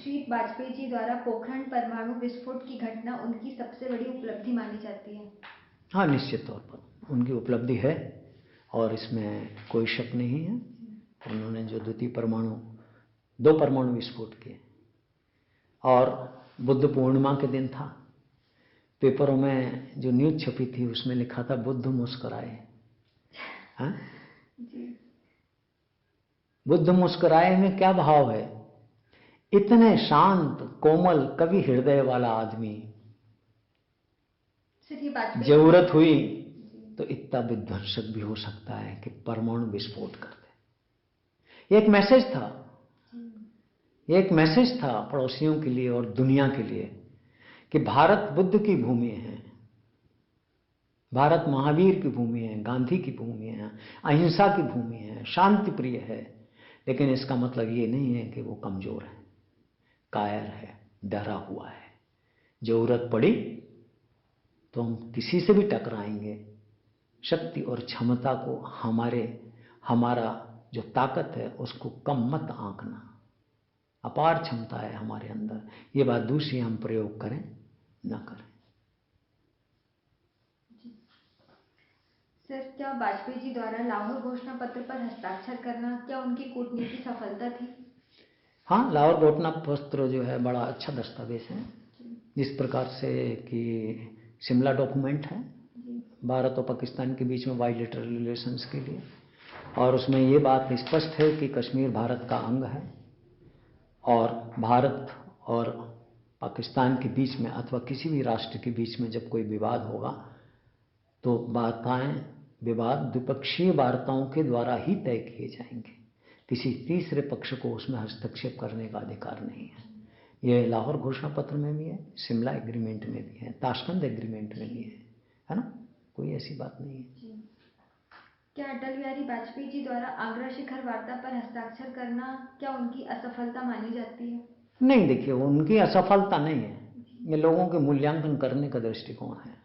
श्री वाजपेयी जी द्वारा पोखरण परमाणु विस्फोट की घटना उनकी सबसे बड़ी उपलब्धि मानी जाती है। हाँ, निश्चित तौर पर उनकी उपलब्धि है और इसमें कोई शक नहीं है। उन्होंने जो दो परमाणु विस्फोट किए और बुद्ध पूर्णिमा के दिन था। पेपरों में जो न्यूज़ छपी थी उसमें लिखा था बुद्ध मुस्कुराए। हाँ? बुद्ध मुस्कुराए में क्या भाव है? इतने शांत कोमल कवि हृदय वाला आदमी, जरूरत हुई तो इतना विध्वंसक भी हो सकता है कि परमाणु विस्फोट कर दे। एक मैसेज था पड़ोसियों के लिए और दुनिया के लिए कि भारत बुद्ध की भूमि है, भारत महावीर की भूमि है, गांधी की भूमि है, अहिंसा की भूमि है, शांति प्रिय है। लेकिन इसका मतलब ये नहीं है कि वो कमजोर है, कायर है, डरा हुआ है। जरूरत पड़ी तो हम किसी से भी टकराएंगे। शक्ति और क्षमता को हमारा जो ताकत है उसको कम मत आंकना। अपार क्षमता है हमारे अंदर, ये बात दूसरी हम प्रयोग करें ना करें। सर, क्या वाजपेयी जी द्वारा लाहौर घोषणा पत्र पर हस्ताक्षर करना क्या उनकी कूटनीति सफलता थी? हाँ, लाहौर घोषणा पत्र जो है बड़ा अच्छा दस्तावेज है, जिस प्रकार से कि शिमला डॉक्यूमेंट है भारत और पाकिस्तान के बीच में बायलैटरल रिलेशंस के लिए, और उसमें ये बात स्पष्ट है कि कश्मीर भारत का अंग है और भारत और पाकिस्तान के बीच में अथवा किसी भी राष्ट्र के बीच में जब कोई विवाद होगा तो विवाद द्विपक्षीय वार्ताओं के द्वारा ही तय किए जाएंगे। किसी तीसरे पक्ष को उसमें हस्तक्षेप करने का अधिकार नहीं है। यह लाहौर घोषणा पत्र में भी है, शिमला एग्रीमेंट में भी है, ताशकंद एग्रीमेंट में भी है ना? कोई ऐसी बात नहीं है। क्या अटल बिहारी वाजपेयी जी द्वारा आगरा शिखर वार्ता पर हस्ताक्षर करना क्या उनकी असफलता मानी जाती है? नहीं, देखिए, उनकी असफलता नहीं है, ये लोगों के मूल्यांकन करने का दृष्टिकोण है।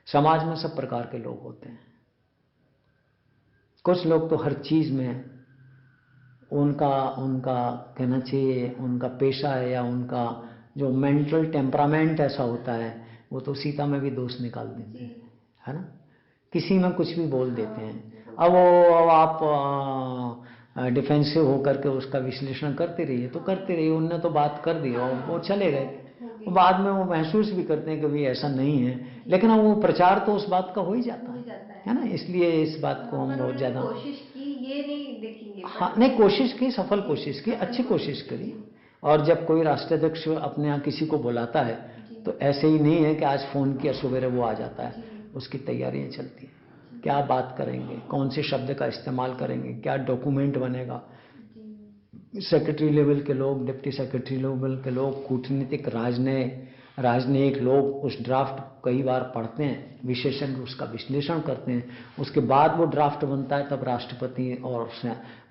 समाज में सब प्रकार के लोग होते हैं। कुछ लोग तो हर चीज में उनका कहना चाहिए उनका पेशा है या उनका जो मेंटल टेम्परामेंट ऐसा होता है, वो तो सीता में भी दोष निकाल देते हैं, है ना? किसी में कुछ भी बोल देते हैं। अब आप डिफेंसिव होकर के उसका विश्लेषण करते रहिए तो करते रहिए, उनने तो बात कर दी और वो चले गए। बाद में वो महसूस भी करते हैं कि भाई ऐसा नहीं है, लेकिन अब वो प्रचार तो उस बात का हो ही जाता है ना? इसलिए इस बात को हम बहुत ज़्यादा कोशिश की, ये नहीं देखेंगे। हाँ, नहीं, कोशिश की, सफल कोशिश की, अच्छी कोशिश करी। और जब कोई राष्ट्राध्यक्ष अपने यहाँ किसी को बुलाता है तो ऐसे ही नहीं है कि आज फ़ोन किया सवेरे वो आ जाता है। उसकी तैयारियाँ चलती हैं, क्या बात करेंगे, कौन से शब्द का इस्तेमाल करेंगे, क्या डॉक्यूमेंट बनेगा। सेक्रेटरी लेवल के लोग, डिप्टी सेक्रेटरी लेवल के लोग, कूटनीतिक राजनयिक लोग उस ड्राफ्ट कई बार पढ़ते हैं, विशेषज्ञ उसका विश्लेषण करते हैं, उसके बाद वो ड्राफ्ट बनता है, तब राष्ट्रपति और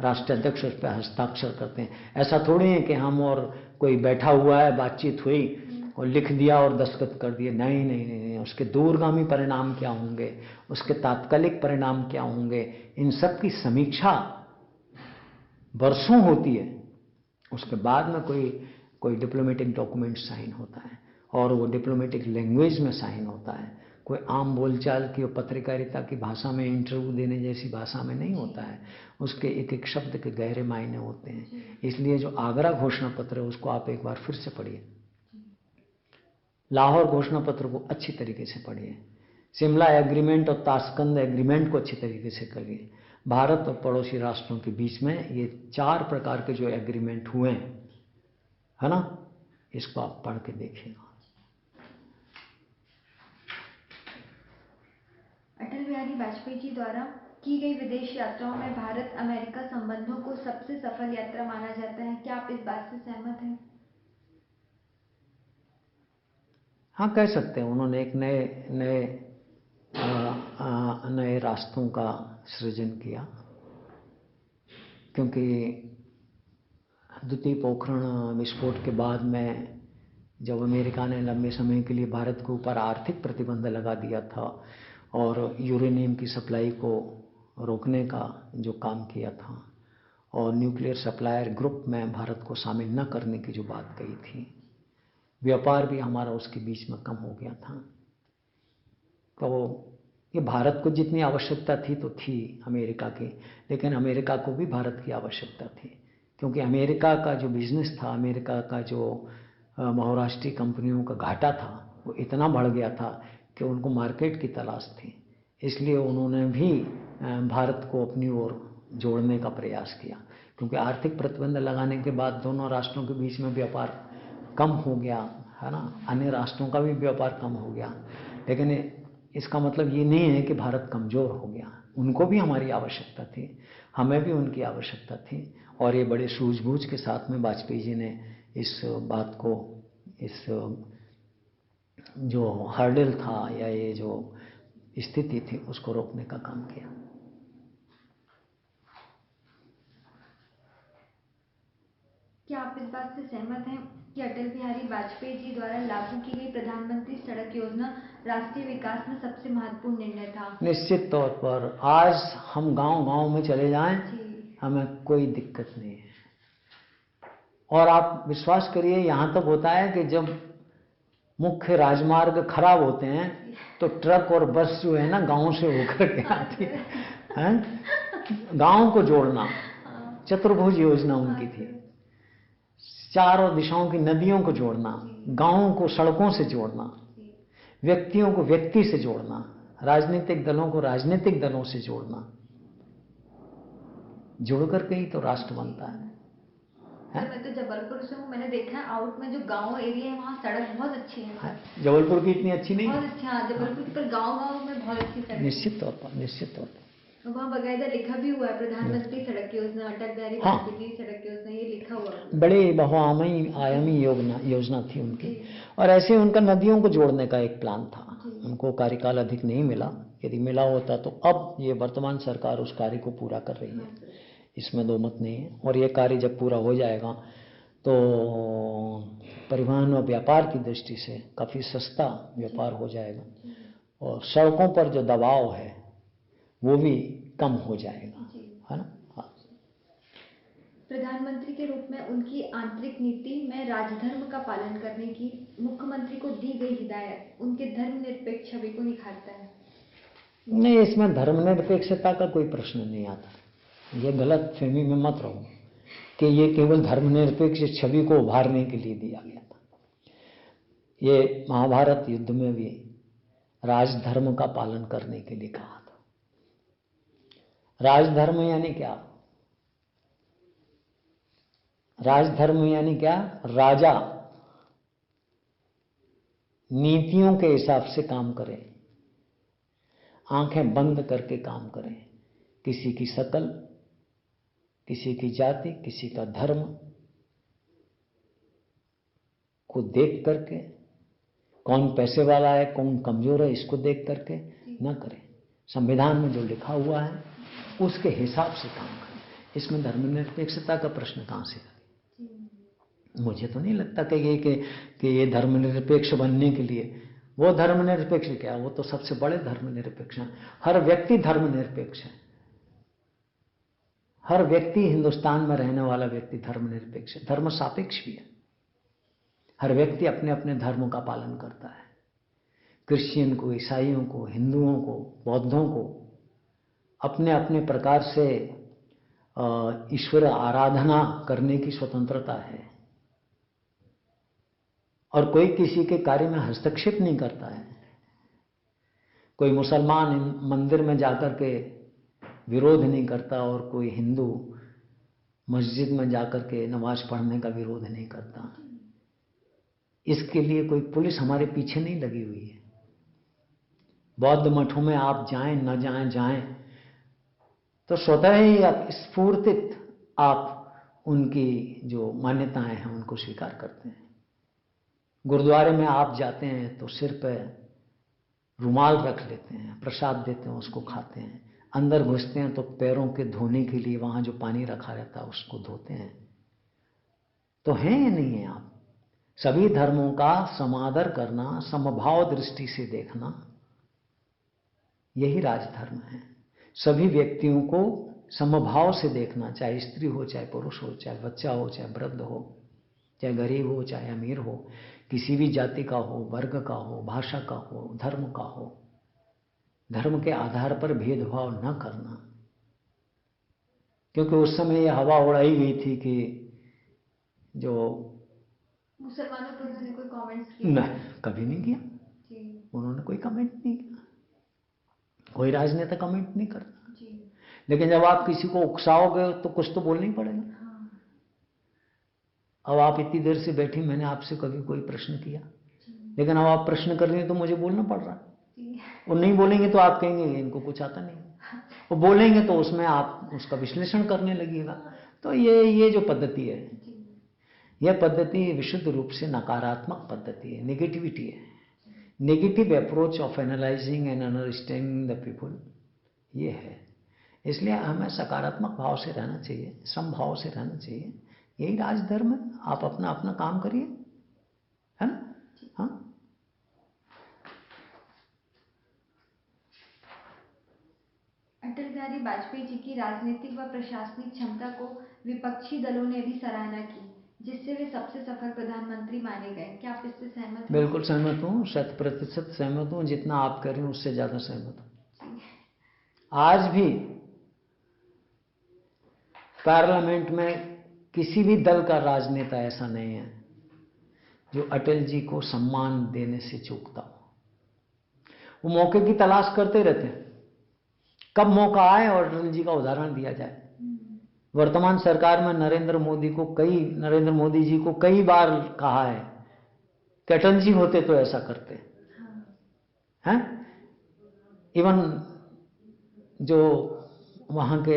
राष्ट्राध्यक्ष उस पर हस्ताक्षर करते हैं। ऐसा थोड़ी है कि हम और कोई बैठा हुआ है, बातचीत हुई और लिख दिया और दस्तखत कर दिए। नहीं नहीं नहीं नहीं, उसके दूरगामी परिणाम क्या होंगे, उसके तात्कालिक परिणाम क्या होंगे, इन सब की समीक्षा वर्षों होती है। उसके बाद में कोई डिप्लोमेटिक डॉक्यूमेंट साइन होता है और वो डिप्लोमेटिक लैंग्वेज में साइन होता है। कोई आम बोलचाल की और पत्रकारिता की भाषा में, इंटरव्यू देने जैसी भाषा में नहीं होता है। उसके एक एक शब्द के गहरे मायने होते हैं। इसलिए जो आगरा घोषणा पत्र है उसको आप एक बार फिर से पढ़िए, लाहौर घोषणा पत्र को अच्छी तरीके से पढ़िए, शिमला एग्रीमेंट और ताशकंद एग्रीमेंट को अच्छी तरीके से करिए। भारत और पड़ोसी राष्ट्रों के बीच में ये 4 प्रकार के जो एग्रीमेंट हुए हैं, है ना, इसको आप पढ़ के देखिएगा। अटल बिहारी वाजपेयी जी द्वारा की गई विदेश यात्राओं में भारत अमेरिका संबंधों को सबसे सफल यात्रा माना जाता है। क्या आप इस बात से सहमत हैं? हाँ, कह सकते हैं। उन्होंने एक नए रास्तों का सृजन किया, क्योंकि द्वितीय पोखरण विस्फोट के बाद में जब अमेरिका ने लंबे समय के लिए भारत के ऊपर आर्थिक प्रतिबंध लगा दिया था और यूरेनियम की सप्लाई को रोकने का जो काम किया था, और न्यूक्लियर सप्लायर ग्रुप में भारत को शामिल न करने की जो बात कही थी, व्यापार भी हमारा उसके बीच में कम हो गया था। तो ये भारत को जितनी आवश्यकता थी तो थी अमेरिका की, लेकिन अमेरिका को भी भारत की आवश्यकता थी, क्योंकि अमेरिका का जो बिजनेस था, अमेरिका का जो बहुराष्ट्रीय कंपनियों का घाटा था वो इतना बढ़ गया था कि उनको मार्केट की तलाश थी। इसलिए उन्होंने भी भारत को अपनी ओर जोड़ने का प्रयास किया, क्योंकि आर्थिक प्रतिबंध लगाने के बाद दोनों राष्ट्रों के बीच में व्यापार कम हो गया है ना, अन्य राष्ट्रों का भी व्यापार कम हो गया। लेकिन इसका मतलब ये नहीं है कि भारत कमज़ोर हो गया, उनको भी हमारी आवश्यकता थी, हमें भी उनकी आवश्यकता थी। और ये बड़े सूझबूझ के साथ में वाजपेयी जी ने इस बात को, इस जो हर्डल था या ये जो स्थिति थी उसको रोकने का काम किया। क्या आप इस बात से सहमत हैं कि अटल बिहारी वाजपेयी जी द्वारा लागू की गई प्रधानमंत्री सड़क योजना राष्ट्रीय विकास में सबसे महत्वपूर्ण निर्णय था? निश्चित तौर पर आज हम गांव-गांव में चले जाएं, हमें कोई दिक्कत नहीं है। और आप विश्वास करिए, यहाँ तक होता है कि जब मुख्य राजमार्ग खराब होते हैं तो ट्रक और बस जो है ना गांव से होकर के आती है। गांव को जोड़ना चतुर्भुज योजना उनकी थी, चारों दिशाओं की नदियों को जोड़ना, गांवों को सड़कों से जोड़ना, व्यक्तियों को व्यक्ति से जोड़ना, राजनीतिक दलों को राजनीतिक दलों से जोड़ना, जुड़ करके ही तो राष्ट्र बनता है। मैं तो जबलपुर से हूँ, मैंने देखा है आउट में जो गांव एरिया है वहाँ सड़क बहुत अच्छी है। जबलपुर की इतनी अच्छी नहीं, बहुत अच्छी। हाँ, जबलपुर पर गांव में बहुत अच्छी सड़क। निश्चित तौर पर, निश्चित तौर पर वहाँ बकायदा लिखा भी हुआ है प्रधानमंत्री सड़क योजना, अटल बिहारी वाजपेयी सड़क योजना, ये लिखा हुआ है। बड़े बहुआयामी योजना थी उनकी। और ऐसे उनका नदियों को जोड़ने का एक प्लान था। उनको कार्यकाल अधिक नहीं मिला, यदि मिला होता तो अब ये वर्तमान सरकार उस कार्य को पूरा कर रही है, इसमें दो मत नहीं है। और ये कार्य जब पूरा हो जाएगा तो परिवहन और व्यापार की दृष्टि से काफ़ी सस्ता व्यापार हो जाएगा, और सड़कों पर जो दबाव है वो भी कम हो जाएगा, है ना। हाँ। प्रधानमंत्री के रूप में उनकी आंतरिक नीति में राजधर्म का पालन करने की मुख्यमंत्री को दी गई हिदायत उनके धर्मनिरपेक्ष छवि को निखारता है? नहीं, इसमें धर्मनिरपेक्षता का कोई प्रश्न नहीं आता। ये गलत फहमी में मत रहो कि ये केवल धर्मनिरपेक्ष छवि को उभारने के लिए दिया गया था। ये महाभारत युद्ध में भी राजधर्म का पालन करने के लिए कहा था। राजधर्म यानी क्या? राजधर्म यानी क्या? राजा नीतियों के हिसाब से काम करे, आंखें बंद करके काम करें, किसी की शकल, किसी की जाति, किसी का धर्म को देख करके, कौन पैसे वाला है कौन कमजोर है इसको देख करके न करें। संविधान में जो लिखा हुआ है उसके हिसाब से काम करें। इसमें धर्मनिरपेक्षता का प्रश्न कहाँ से? मुझे तो नहीं लगता कि ये धर्मनिरपेक्ष बनने के लिए, वो धर्मनिरपेक्ष क्या, वो तो सबसे बड़े धर्मनिरपेक्ष हैं। हर व्यक्ति धर्मनिरपेक्ष है, हर व्यक्ति हिंदुस्तान में रहने वाला व्यक्ति धर्मनिरपेक्ष है, धर्म सापेक्ष भी है। हर व्यक्ति अपने अपने धर्मों का पालन करता है। क्रिश्चियन को, ईसाइयों को, हिंदुओं को, बौद्धों को अपने अपने प्रकार से ईश्वर आराधना करने की स्वतंत्रता है, और कोई किसी के कार्य में हस्तक्षेप नहीं करता है। कोई मुसलमान मंदिर में जाकर के विरोध नहीं करता और कोई हिंदू मस्जिद में जाकर के नमाज पढ़ने का विरोध नहीं करता। इसके लिए कोई पुलिस हमारे पीछे नहीं लगी हुई है। बौद्ध मठों में आप जाएं न जाएं तो स्वतः ही आप स्फूर्तित आप उनकी जो मान्यताएं हैं उनको स्वीकार करते हैं। गुरुद्वारे में आप जाते हैं तो सिर पे रुमाल रख लेते हैं, प्रसाद देते हैं, उसको खाते हैं। अंदर घुसते हैं तो पैरों के धोने के लिए वहां जो पानी रखा रहता है उसको धोते हैं। तो हैं या नहीं है आप? सभी धर्मों का समादर करना, समभाव दृष्टि से देखना, यही राजधर्म है। सभी व्यक्तियों को समभाव से देखना, चाहे स्त्री हो, चाहे पुरुष हो, चाहे बच्चा हो, चाहे वृद्ध हो, चाहे गरीब हो, चाहे अमीर हो, किसी भी जाति का हो, वर्ग का हो, भाषा का हो, धर्म का हो, धर्म के आधार पर भेदभाव न करना। क्योंकि उस समय यह हवा उड़ाई गई थी कि जो मुसलमानों पर उन्होंने कोई कमेंट्स किए? नहीं, कभी नहीं किया। उन्होंने कोई कमेंट नहीं किया, कोई राजनेता कमेंट नहीं करता। लेकिन जब आप किसी को उकसाओगे तो कुछ तो बोलना ही पड़ेगा। अब आप इतनी देर से बैठी, मैंने आपसे कभी कोई प्रश्न किया, लेकिन अब आप प्रश्न कर रही हैं तो मुझे बोलना पड़ रहा है। और नहीं बोलेंगे तो आप कहेंगे इनको कुछ आता नहीं, और बोलेंगे तो उसमें आप उसका विश्लेषण करने लगिएगा। तो ये जो पद्धति है, यह पद्धति विशुद्ध रूप से नकारात्मक पद्धति है, नेगेटिविटी है, negative approach of analysing and understanding the people, ये है। इसलिए हमें सकारात्मक भाव से रहना चाहिए, समभाव से रहना चाहिए। यही राजधर्म है। आप अपना अपना काम करिए, है ना? हाँ, अटल बिहारी वाजपेयी जी की राजनीतिक व प्रशासनिक क्षमता को विपक्षी दलों ने भी सराहना की, जिससे वे सबसे सफल प्रधानमंत्री माने गए। क्या आप इससे सहमत हैं? बिल्कुल सहमत हूँ, 100% सहमत हूँ। जितना आप कह रहे हैं उससे ज़्यादा सहमत हूँ। आज भी पार्लियामेंट में किसी भी दल का राजनेता ऐसा नहीं है जो अटल जी को सम्मान देने से चूकता हो। वो मौके की तलाश करते रहते हैं, कब मौका आए और अटल जी का उदाहरण दिया जाए। वर्तमान सरकार में नरेंद्र मोदी जी को कई बार कहा है कि अटल जी होते तो ऐसा करते हैं। इवन जो वहाँ के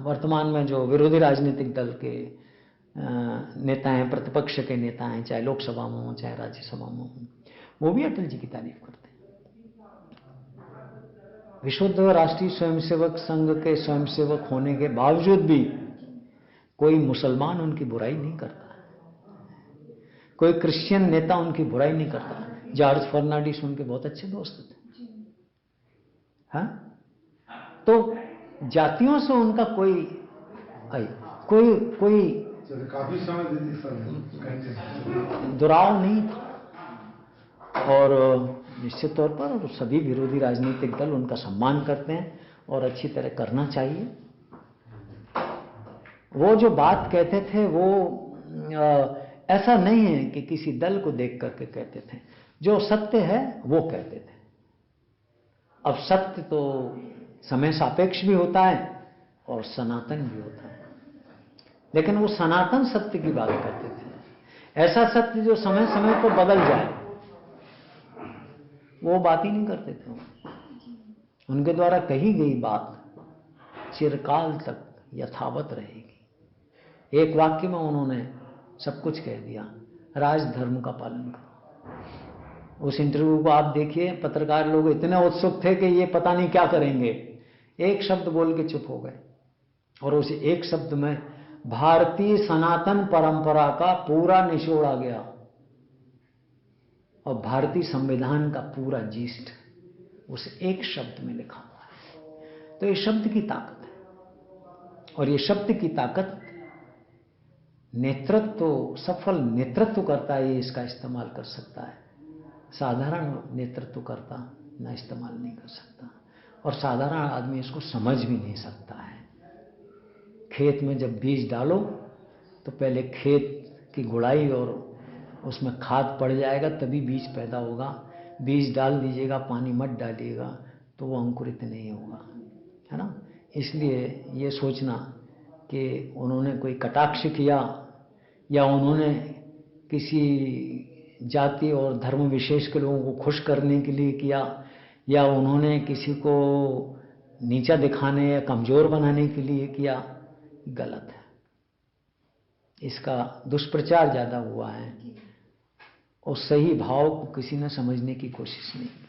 वर्तमान में जो विरोधी राजनीतिक दल के नेता हैं, प्रतिपक्ष के नेता हैं, चाहे लोकसभा में हो चाहे राज्यसभा में हो, वो भी अटल जी की तारीफ करते हैं। विशुद्ध राष्ट्रीय स्वयंसेवक संघ के स्वयंसेवक होने के बावजूद भी कोई मुसलमान उनकी बुराई नहीं करता, कोई क्रिश्चियन नेता उनकी बुराई नहीं करता। जॉर्ज फर्नांडिस उनके बहुत अच्छे दोस्त थे। हाँ, तो जातियों से उनका कोई काफी समय दुराव नहीं था। और निश्चित तौर पर सभी विरोधी राजनीतिक दल उनका सम्मान करते हैं और अच्छी तरह करना चाहिए। वो जो बात कहते थे वो ऐसा नहीं है कि किसी दल को देख करके कहते थे, जो सत्य है वो कहते थे। अब सत्य तो समय सापेक्ष भी होता है और सनातन भी होता है, लेकिन वो सनातन सत्य की बात करते थे। ऐसा सत्य जो समय समय पर बदल जाए वो बात ही नहीं करते थे। उनके द्वारा कही गई बात चिरकाल तक यथावत रहेगी। एक वाक्य में उन्होंने सब कुछ कह दिया, राजधर्म का पालन करो। उस इंटरव्यू को आप देखिए, पत्रकार लोग इतने उत्सुक थे कि ये पता नहीं क्या करेंगे, एक शब्द बोल के चुप हो गए, और उस एक शब्द में भारतीय सनातन परंपरा का पूरा निचोड़ आ गया और भारतीय संविधान का पूरा जीस्ट उस एक शब्द में लिखा हुआ है। तो ये शब्द की ताकत है, और ये शब्द की ताकत नेतृत्व, सफल नेतृत्व करता है, ये इसका इस्तेमाल कर सकता है। साधारण नेतृत्व करता ना इस्तेमाल नहीं कर सकता, और साधारण आदमी इसको समझ भी नहीं सकता है। खेत में जब बीज डालो तो पहले खेत की गुड़ाई और उसमें खाद पड़ जाएगा तभी बीज पैदा होगा। बीज डाल दीजिएगा, पानी मत डालिएगा तो वो अंकुरित नहीं होगा, है ना। इसलिए ये सोचना कि उन्होंने कोई कटाक्ष किया या उन्होंने किसी जाति और धर्म विशेष के लोगों को खुश करने के लिए किया या उन्होंने किसी को नीचा दिखाने या कमज़ोर बनाने के लिए किया, गलत है। इसका दुष्प्रचार ज़्यादा हुआ है और सही भाव को किसी ने समझने की कोशिश नहीं की।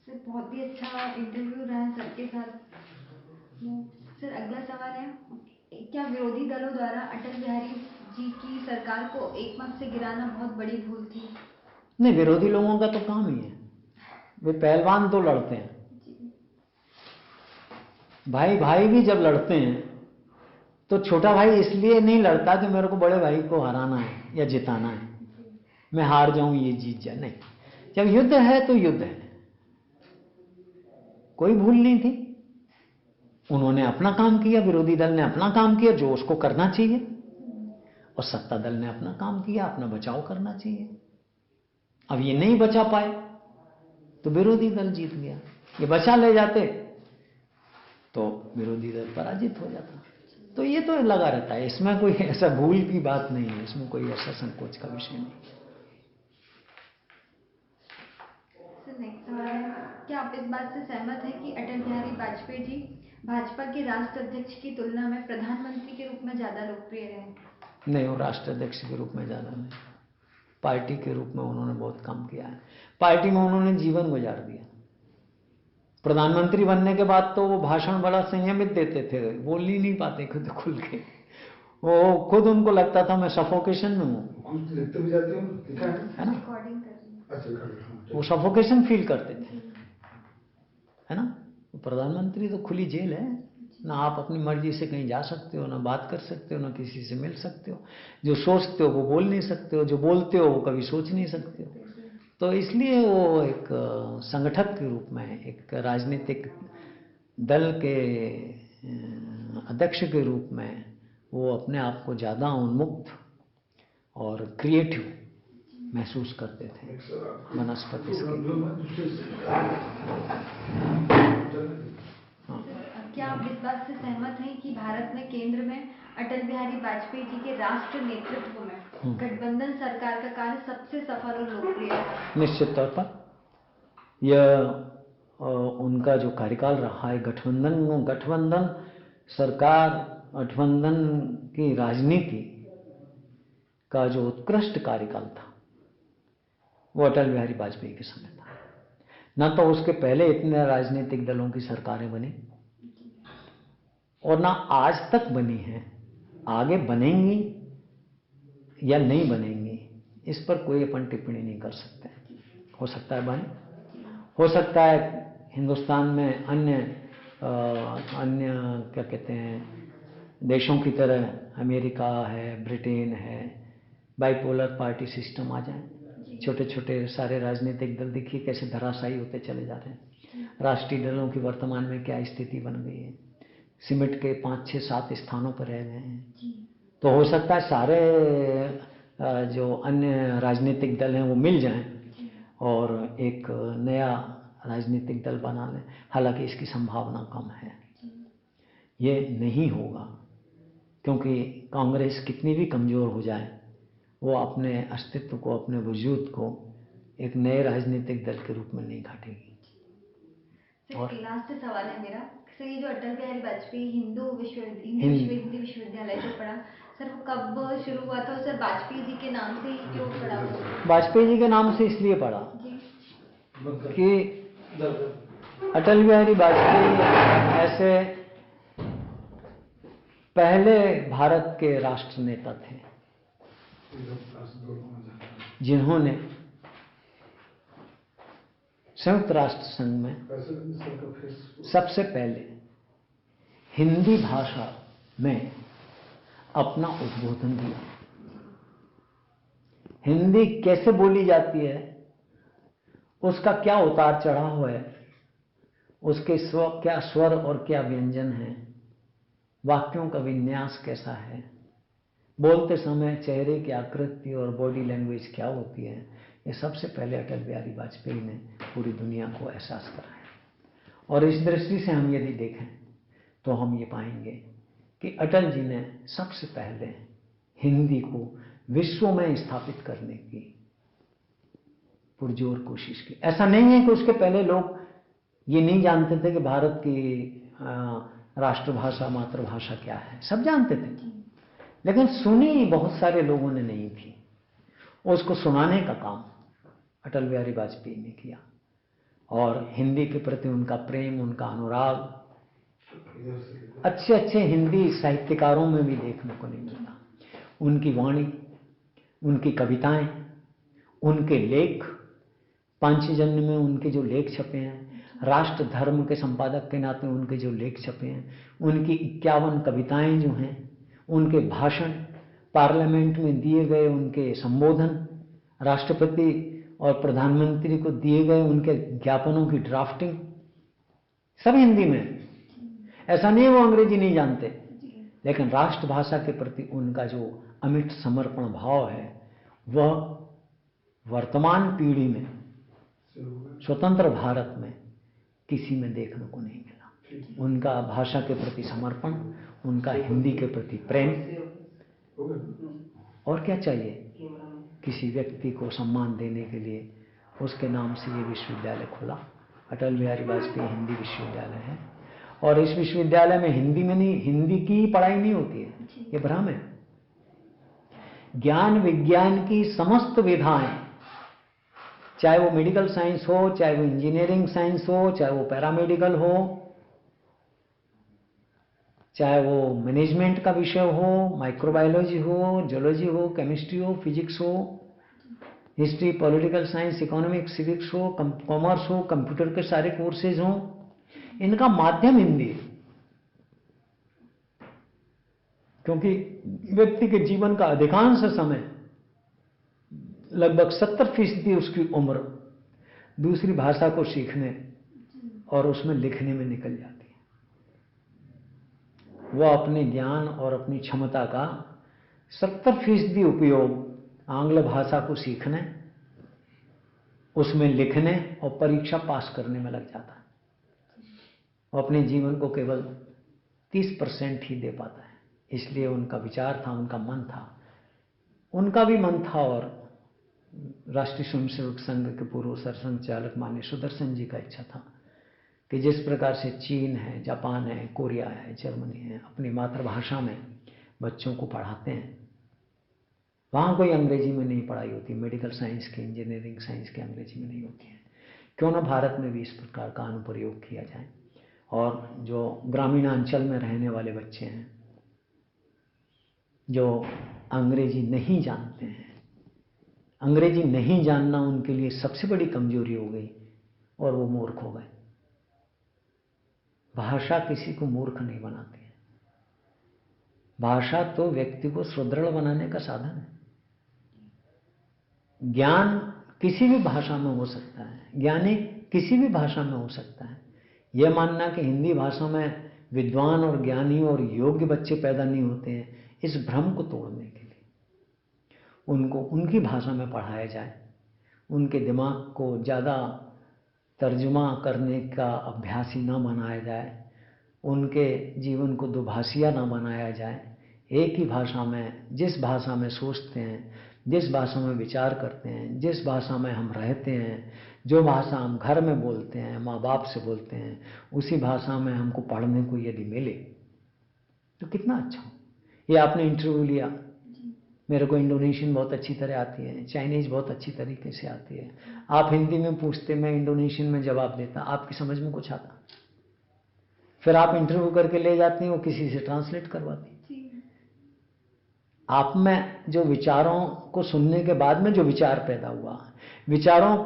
सर, बहुत ही अच्छा इंटरव्यू रहा सर के साथ। सर, अगला सवाल है, क्या विरोधी दलों द्वारा अटल बिहारी जी की सरकार को एकमत से गिराना बहुत बड़ी भूल थी? नहीं, विरोधी लोगों का तो काम ही है, वे पहलवान तो लड़ते हैं, भाई भाई भी जब लड़ते हैं तो छोटा भाई इसलिए नहीं लड़ता कि मेरे को बड़े भाई को हराना है या जिताना है, मैं हार जाऊं ये जीत जाए, नहीं। जब युद्ध है तो युद्ध है। कोई भूल नहीं थी, उन्होंने अपना काम किया, विरोधी दल ने अपना काम किया जो उसको करना चाहिए, और सत्ता दल ने अपना काम किया, अपना बचाव करना चाहिए। अब ये नहीं बचा पाए तो विरोधी दल जीत गया, ये बचा ले जाते तो विरोधी दल पराजित हो जाता। तो ये तो लगा रहता है, इसमें कोई ऐसा भूल की बात नहीं है, इसमें कोई ऐसा संकोच का विषय नहीं। नेक्स्ट सवाल है, क्या आप इस बात से सहमत हैं कि अटल बिहारी वाजपेयी जी भाजपा के राष्ट्राध्यक्ष की तुलना में प्रधानमंत्री के रूप में ज्यादा लोकप्रिय रहे? नहीं, वो राष्ट्राध्यक्ष के रूप में ज्यादा नहीं, पार्टी के रूप में उन्होंने बहुत काम किया है। पार्टी में उन्होंने जीवन गुजार दिया। प्रधानमंत्री बनने के बाद तो वो भाषण बड़ा संयमित देते थे, बोल ही नहीं पाते खुद खुल के, वो खुद उनको लगता था मैं सफोकेशन में हूँ, है ना, वो सफोकेशन फील करते थे, है ना। प्रधानमंत्री तो खुली जेल है ना, आप अपनी मर्जी से कहीं जा सकते हो, ना बात कर सकते हो, ना किसी से मिल सकते हो, जो सोचते हो वो बोल नहीं सकते हो, जो बोलते हो वो कभी सोच नहीं सकते हो। तो इसलिए वो एक संगठक के रूप में, एक राजनीतिक दल के अध्यक्ष के रूप में वो अपने आप को ज़्यादा उन्मुक्त और क्रिएटिव महसूस करते थे वनस्पति क्या आप इस बात से सहमत हैं कि भारत में केंद्र में अटल बिहारी वाजपेयी जी के राष्ट्र नेतृत्व में गठबंधन सरकार का कार्य सबसे सफल और लोकप्रिय है? निश्चित तौर पर यह उनका जो कार्यकाल रहा है, गठबंधन सरकार, गठबंधन की राजनीति का जो उत्कृष्ट कार्यकाल था वो अटल बिहारी वाजपेयी के समय था। न तो उसके पहले इतने राजनीतिक दलों की सरकारें बनी, और ना आज तक बनी हैं, आगे बनेंगी या नहीं बनेंगी इस पर कोई अपन टिप्पणी नहीं कर सकते। हो सकता है बने, हो सकता है हिंदुस्तान में अन्य क्या कहते हैं देशों की तरह, अमेरिका है, ब्रिटेन है, बाइपोलर पार्टी सिस्टम आ जाए। छोटे छोटे सारे राजनीतिक दल देखिए कैसे धराशायी होते चले जा रहे हैं। राष्ट्रीय दलों की वर्तमान में क्या स्थिति बन गई है, सिमट के 5, 6, 7 स्थानों पर रह गए हैं। तो हो सकता है सारे जो अन्य राजनीतिक दल हैं वो मिल जाएं और एक नया राजनीतिक दल बना लें, हालांकि इसकी संभावना कम है। ये नहीं होगा क्योंकि कांग्रेस कितनी भी कमज़ोर हो जाए वो अपने अस्तित्व को, अपने वजूद को एक नए राजनीतिक दल के रूप में नहीं घाटेगी। और लास्ट सवाल है मेरा, सर ये जो अटल बिहारी वाजपेयी हिंदी विश्वविद्यालय जो पढ़ा, सर वो कब शुरू हुआ था? सर वाजपेयी जी के नाम से ही क्यों पढ़ा? वाजपेयी जी के नाम से इसलिए पढ़ा कि अटल बिहारी वाजपेयी ऐसे पहले भारत के राष्ट्र नेता थे जिन्होंने संयुक्त राष्ट्र संघ में सबसे पहले हिंदी भाषा में अपना उद्बोधन दिया। हिंदी कैसे बोली जाती है, उसका क्या उतार चढ़ाव है, उसके क्या स्वर और क्या व्यंजन है, वाक्यों का विन्यास कैसा है, बोलते समय चेहरे की आकृति और बॉडी लैंग्वेज क्या होती है, ये सबसे पहले अटल बिहारी वाजपेयी ने पूरी दुनिया को एहसास कराया। और इस दृष्टि से हम यदि देखें तो हम ये पाएंगे कि अटल जी ने सबसे पहले हिंदी को विश्व में स्थापित करने की पुरजोर कोशिश की। ऐसा नहीं है कि उसके पहले लोग ये नहीं जानते थे कि भारत की राष्ट्रभाषा, मातृभाषा क्या है, सब जानते थे, लेकिन सुनी बहुत सारे लोगों ने नहीं थी। उसको सुनाने का काम अटल बिहारी वाजपेयी ने किया और हिंदी के प्रति उनका प्रेम, उनका अनुराग अच्छे अच्छे हिंदी साहित्यकारों में भी देखने को नहीं मिलता। उनकी वाणी, उनकी कविताएं, उनके लेख, पांचजन्य में उनके जो लेख छपे हैं, राष्ट्र धर्म के संपादक के नाते उनके जो लेख छपे हैं, उनकी 51 कविताएं जो हैं, उनके भाषण, पार्लियामेंट में दिए गए उनके संबोधन, राष्ट्रपति और प्रधानमंत्री को दिए गए उनके ज्ञापनों की ड्राफ्टिंग, सब हिंदी में। ऐसा नहीं वो अंग्रेजी नहीं जानते, लेकिन राष्ट्रभाषा के प्रति उनका जो अमिट समर्पण भाव है, वह वर्तमान पीढ़ी में, स्वतंत्र भारत में किसी में देखने को नहीं मिला। उनका भाषा के प्रति समर्पण, उनका हिंदी के प्रति प्रेम, और क्या चाहिए? किसी व्यक्ति को सम्मान देने के लिए उसके नाम से ये विश्वविद्यालय खुला, अटल बिहारी वाजपेयी हिंदी विश्वविद्यालय है। और इस विश्वविद्यालय में हिंदी में नहीं, हिंदी की पढ़ाई नहीं होती है, ये भ्रम है। ज्ञान विज्ञान की समस्त विधाएं, चाहे वो मेडिकल साइंस हो, चाहे वो इंजीनियरिंग साइंस हो, चाहे वो पैरामेडिकल हो, चाहे वो मैनेजमेंट का विषय हो, माइक्रोबायोलॉजी हो, जियोलॉजी हो, केमिस्ट्री हो, फिजिक्स हो, history, political science, economics, civics हो, कॉमर्स हो, कंप्यूटर के सारे कोर्सेज हों, इनका माध्यम हिंदी है। क्योंकि व्यक्ति के जीवन का अधिकांश समय, लगभग 70% उसकी उम्र दूसरी भाषा को सीखने और उसमें लिखने में निकल जाती है। वह अपने ज्ञान और अपनी क्षमता का 70% उपयोग आंग्ल भाषा को सीखने, उसमें लिखने और परीक्षा पास करने में लग जाता है। वो अपने जीवन को केवल 30% ही दे पाता है। इसलिए उनका विचार था, उनका मन था, उनका भी मन था, और राष्ट्रीय स्वयंसेवक संघ के पूर्व सरसंघचालक माननीय सुदर्शन जी का इच्छा था कि जिस प्रकार से चीन है, जापान है, कोरिया है, जर्मनी है, अपनी मातृभाषा में बच्चों को पढ़ाते हैं, वहाँ कोई अंग्रेजी में नहीं पढ़ाई होती, मेडिकल साइंस की, इंजीनियरिंग साइंस की अंग्रेजी में नहीं होती है। क्यों ना भारत में भी इस प्रकार का अनुप्रयोग किया जाए। और जो ग्रामीणांचल में रहने वाले बच्चे हैं, जो अंग्रेजी नहीं जानते हैं, अंग्रेजी नहीं जानना उनके लिए सबसे बड़ी कमजोरी हो गई और वो मूर्ख हो गए। भाषा किसी को मूर्ख नहीं बनाती है। भाषा तो व्यक्ति को सुदृढ़ बनाने का साधन है। ज्ञान किसी भी भाषा में हो सकता है, ज्ञानी किसी भी भाषा में हो सकता है। यह मानना कि हिंदी भाषा में विद्वान और ज्ञानी और योग्य बच्चे पैदा नहीं होते हैं, इस भ्रम को तोड़ने के लिए उनको उनकी भाषा में पढ़ाया जाए, उनके दिमाग को ज़्यादा तर्जुमा करने का अभ्यासी न बनाया जाए, उनके जीवन को दुभाषिया न बनाया जाए। एक ही भाषा में, जिस भाषा में सोचते हैं, जिस भाषा में विचार करते हैं, जिस भाषा में हम रहते हैं, जो भाषा हम घर में बोलते हैं, माँ बाप से बोलते हैं, उसी भाषा में हमको पढ़ने को यदि मिले तो कितना अच्छा हो। ये आपने इंटरव्यू लिया, मेरे को इंडोनेशियन बहुत अच्छी तरह आती है, चाइनीज़ बहुत अच्छी तरीके से आती है। आप हिंदी में पूछते, मैं इंडोनेशियन में जवाब देता, आपकी समझ में कुछ आता। फिर आप इंटरव्यू करके ले जाती हैं, वो किसी से ट्रांसलेट करवाती। आप में जो विचारों को सुनने के बाद में जो विचार पैदा हुआ, विचारों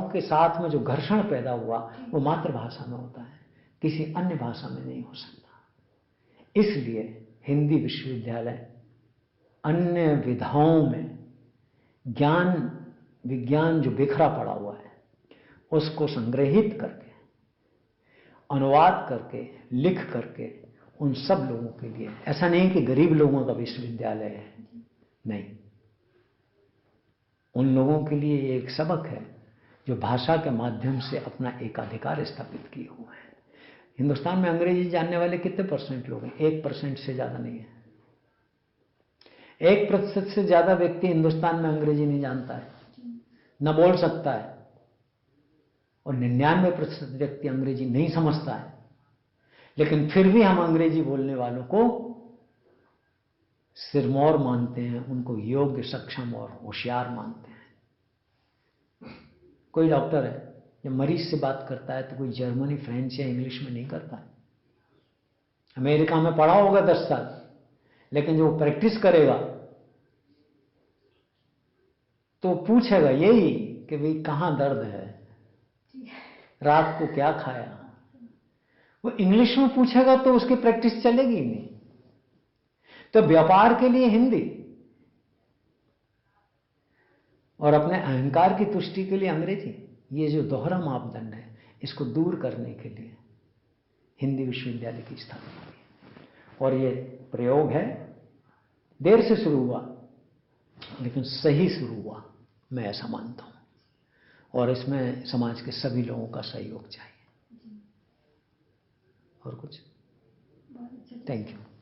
के साथ में जो घर्षण पैदा हुआ, वो मातृभाषा में होता है, किसी अन्य भाषा में नहीं हो सकता। इसलिए हिंदी विश्वविद्यालय अन्य विधाओं में ज्ञान विज्ञान जो बिखरा पड़ा हुआ है उसको संग्रहित करके, अनुवाद करके, लिख करके उन सब लोगों के लिए, ऐसा नहीं कि गरीब लोगों का विश्वविद्यालय है, नहीं, उन लोगों के लिए ये एक सबक है जो भाषा के माध्यम से अपना एकाधिकार स्थापित किए हुए हैं। हिंदुस्तान में अंग्रेजी जानने वाले कितने % लोग हैं? 1% से ज्यादा नहीं है। 1% से ज्यादा व्यक्ति हिंदुस्तान में अंग्रेजी नहीं जानता है, न बोल सकता है, और 99% व्यक्ति अंग्रेजी नहीं समझता है। लेकिन फिर भी हम अंग्रेजी बोलने वालों को सिरमौर मानते हैं, उनको योग्य, सक्षम और होशियार मानते हैं। कोई डॉक्टर है, जब मरीज से बात करता है तो कोई जर्मनी, फ्रेंच या इंग्लिश में नहीं करता है। अमेरिका में पढ़ा होगा 10 साल, लेकिन जो प्रैक्टिस करेगा तो पूछेगा यही कि भाई कहाँ दर्द है, रात को क्या खाया, वो इंग्लिश में पूछेगा तो उसकी प्रैक्टिस चलेगी ही नहीं। तो व्यापार के लिए हिंदी और अपने अहंकार की तुष्टि के लिए अंग्रेजी, ये जो दोहरा मापदंड है इसको दूर करने के लिए हिंदी विश्वविद्यालय की स्थापना हुई। और ये प्रयोग है, देर से शुरू हुआ लेकिन सही शुरू हुआ, मैं ऐसा मानता हूं। और इसमें समाज के सभी लोगों का सहयोग चाहिए। और कुछ? Thank you.